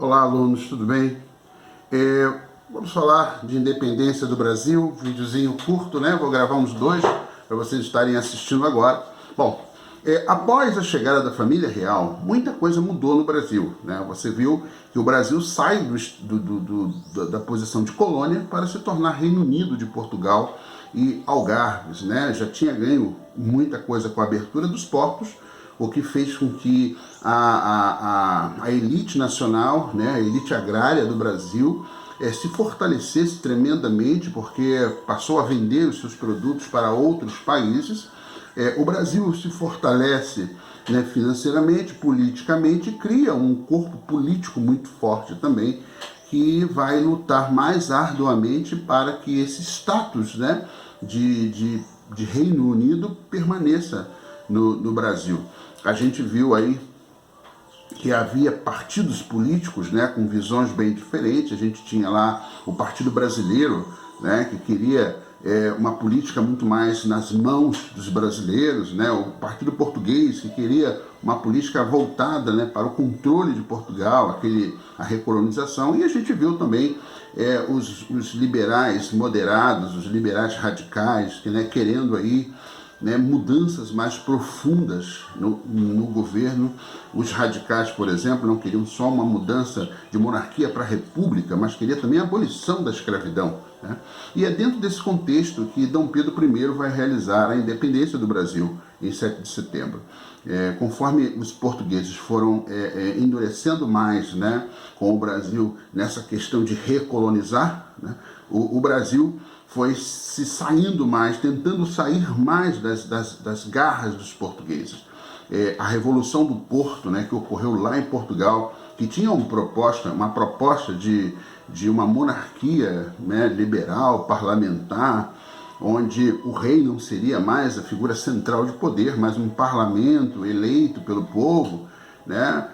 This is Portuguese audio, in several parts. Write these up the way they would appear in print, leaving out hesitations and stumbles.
Olá, alunos, tudo bem? Vamos falar de independência do Brasil, videozinho curto, né? Vou gravar uns dois para vocês estarem assistindo agora. Bom, após a chegada da família real, muita coisa mudou no Brasil, né? Você viu que o Brasil sai da posição de colônia para se tornar Reino Unido de Portugal e Algarves, né? Já tinha ganho muita coisa com a abertura dos portos, o que fez com que a elite nacional, né, a elite agrária do Brasil, se fortalecesse tremendamente, porque passou a vender os seus produtos para outros países. O Brasil se fortalece, né, financeiramente, politicamente, e cria um corpo político muito forte também, que vai lutar mais arduamente para que esse status, né, de Reino Unido permaneça no Brasil. A gente viu aí que havia partidos políticos, né, com visões bem diferentes. A gente tinha lá o Partido Brasileiro, né, que queria uma política muito mais nas mãos dos brasileiros, né, o Partido Português, que queria uma política voltada, né, para o controle de Portugal, a recolonização. E a gente viu também os liberais moderados, os liberais radicais, que, né, querendo aí, né, mudanças mais profundas no governo. Os radicais, por exemplo, não queriam só uma mudança de monarquia para república, mas queria também a abolição da escravidão, né? E é dentro desse contexto que Dom Pedro I vai realizar a independência do Brasil em 7 de setembro. Conforme os portugueses foram endurecendo mais, né, com o Brasil nessa questão de recolonizar, né, o Brasil foi se saindo mais, tentando sair mais das garras dos portugueses. A Revolução do Porto, né, que ocorreu lá em Portugal, que tinha uma proposta de uma monarquia, né, liberal, parlamentar, onde o rei não seria mais a figura central de poder, mas um parlamento eleito pelo povo, né,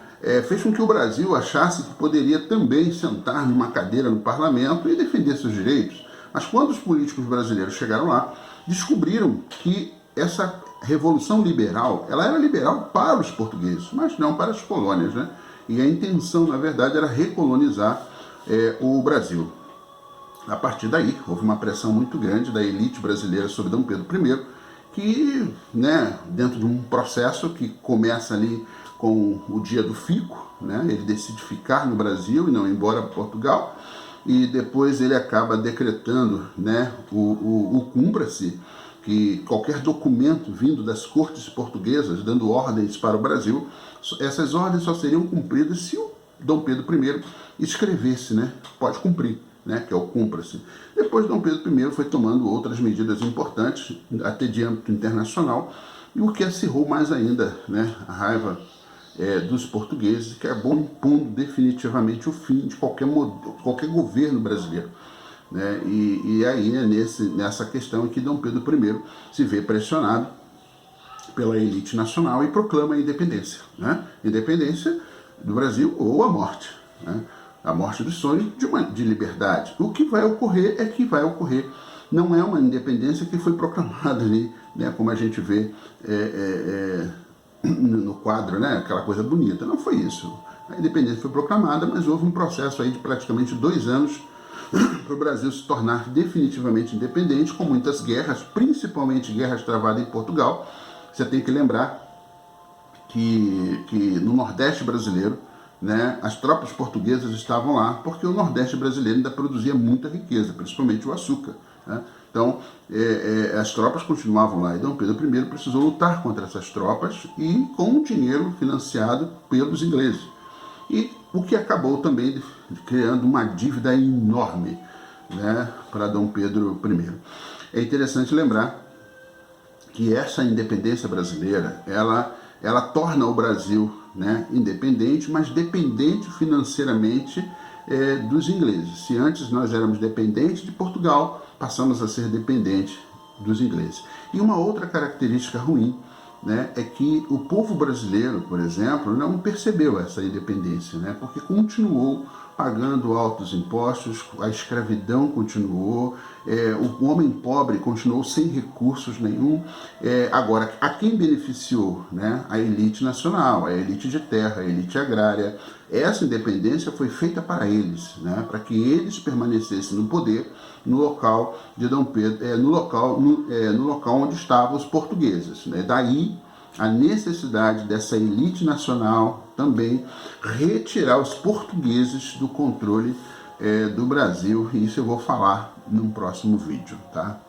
fez com que o Brasil achasse que poderia também sentar numa cadeira no parlamento e defender seus direitos. Mas quando os políticos brasileiros chegaram lá, descobriram que essa revolução liberal, ela era liberal para os portugueses, mas não para as colônias, né? E a intenção, na verdade, era recolonizar o Brasil. A partir daí, houve uma pressão muito grande da elite brasileira sobre Dom Pedro I, que, né, dentro de um processo que começa ali com o dia do fico, né, ele decide ficar no Brasil e não ir embora para Portugal, e depois ele acaba decretando, né, o cumpra-se, que qualquer documento vindo das cortes portuguesas dando ordens para o Brasil, essas ordens só seriam cumpridas se o Dom Pedro I escrevesse, né, pode cumprir, né, que é o cumpra-se. Depois Dom Pedro I foi tomando outras medidas importantes, até de âmbito internacional, e o que acirrou mais ainda, né, a raiva dos portugueses, que acabou impondo definitivamente o fim de qualquer governo brasileiro, né? E aí é nessa questão em que Dom Pedro I se vê pressionado pela elite nacional e proclama a independência, né? Independência do Brasil ou a morte, né? A morte dos sonhos de liberdade. O que vai ocorrer não é uma independência que foi proclamada ali, né, como a gente vê no quadro, né, aquela coisa bonita. Não foi isso. A independência foi proclamada, mas houve um processo aí de praticamente 2 anos para o Brasil se tornar definitivamente independente, com muitas guerras, principalmente guerras travadas em Portugal. Você tem que lembrar que no Nordeste brasileiro, né, as tropas portuguesas estavam lá porque o Nordeste brasileiro ainda produzia muita riqueza, principalmente o açúcar, né? Então, as tropas continuavam lá e Dom Pedro I precisou lutar contra essas tropas e com dinheiro financiado pelos ingleses. E o que acabou também criando uma dívida enorme, né, para Dom Pedro I. É interessante lembrar que essa independência brasileira, ela torna o Brasil, né, independente, mas dependente financeiramente dos ingleses. Se antes nós éramos dependentes de Portugal, passamos a ser dependentes dos ingleses. E uma outra característica ruim, né, é que o povo brasileiro, por exemplo, não percebeu essa independência, né, porque continuou pagando altos impostos, a escravidão continuou, o homem pobre continuou sem recursos nenhum. Agora, a quem beneficiou, né? A elite nacional, a elite de terra, a elite agrária, essa independência foi feita para eles, né? Para que eles permanecessem no poder no local de Dom Pedro, no local onde estavam os portugueses, né? Daí a necessidade dessa elite nacional também retirar os portugueses do controle do Brasil, e isso eu vou falar num próximo vídeo, tá?